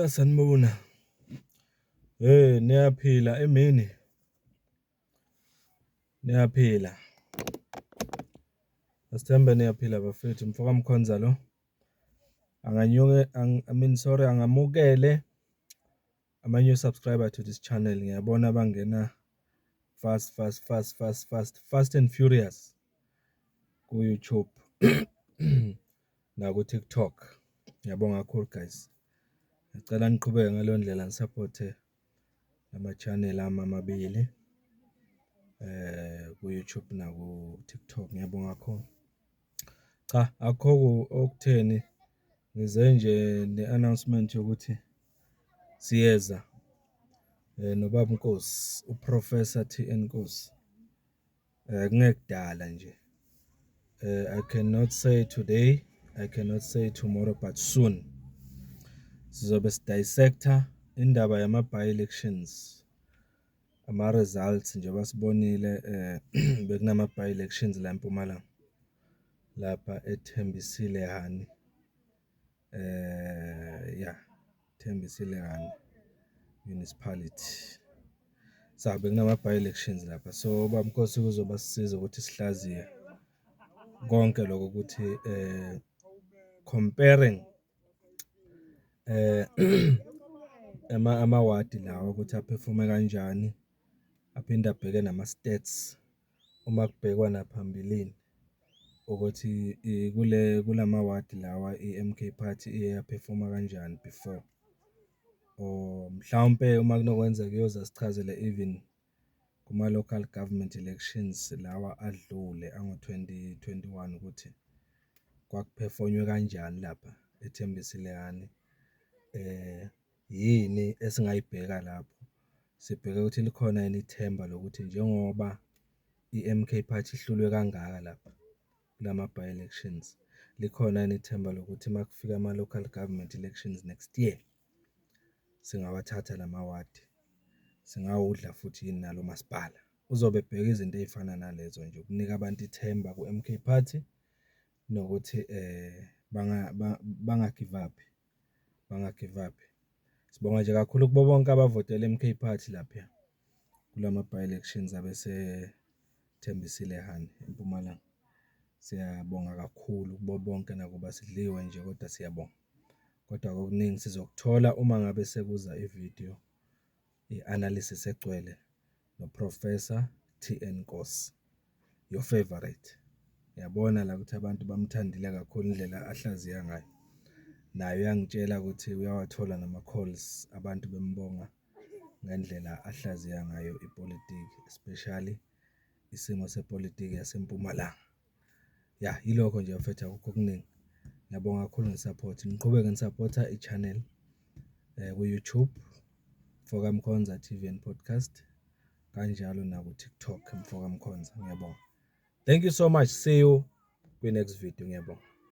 Sanibona. Niyaphila emini. Niyaphila. Asithembe niyaphila bafethu. Mfoka Mkhonza lo. Sorry, angamukele ama new subscriber to this channel. Ngiyabona bangena fast and furious ku YouTube na ku TikTok. Ngiyabonga kakhulu guys. Ngicela niqhubeke ngaleyo ndlela nisupporte ama channel amabili ku YouTube na ku TikTok. Ngiyabonga kakhulu. Cha, akho okutheni ngize nje ne-announcement yokuthi siyeza nobaba uNkosi uProfessor TN Nkosi. Kungekudala nje. I cannot say today, I cannot say tomorrow, but soon sizobe sidissector indaba yama by-elections, ama results nje basibonile bekunama by-elections la eMpumalanga lapha eThembisile Hani Thembisile Hani municipality. Sabe kunama by-elections lapha, so baba Nkosi kuzoba sisiza ukuthi sihlaziye konke lokho ukuthi comparing ama-ward lawa ukuthi aperforme kanjani, aphinde abheke nama stats uma kubhekwa naphambilini ukuthi kulama ward lawa iMK Party iyaperforma kanjani before, or mhlawumbe uma kunokwenzeka iyoza sichazele even kuma local government elections lawa adlule ango-2021 ukuthi kwakuperformwe kanjani lapha eThembisile Hani. Yini esingayibheka lapho, sibheke ukuthi likhona yini ithemba lokuthi njengoba iMK Party ihlulwe kangaka lapha kulama by-elections, likhona yini ithemba lokuthi makufika ama local government elections next year singawathatha lama ward, singawudla futhi yini nalo masipala. Uzobe ebheka izinto ezifana nalezo nje ukunika abantu ithemba ku MK Party nokuthi banga give up. Sibonga nje kakhulu kubo bonke abavotela MK Party lapha kulama by-elections abese Thembisile Hani eMpumalanga. Siyabonga kakhulu kubo bonke nakuba sidliwe nje kodwa siyabonga. Kodwa okuningi sizokuthola uma ngabe sekuza ivideo i-analysis egcwele no Professor TN Nkosi, your favorite. Ngiyabona la ukuthi abantu bamthandile kakhulu indlela ahlaziya ngayo. Naye uyangitshela ukuthi uyawathola nama calls abantu bembonga ngendlela ahlaziya ngayo ipolitiki, especially isimo sepolitiki yaseMpumalanga. Yilokho nje mfethu, akukho okuningi. Ngiyabonga kakhulu ngesupport. Niqhubeke nisupporta i-channel ku YouTube Mfoka Mkhonza TV and Podcast, kanjalo na ku TikTok Mfoka Mkhonza. Ngiyabonga. Thank you so much. See you kwi next video. Ngiyabonga.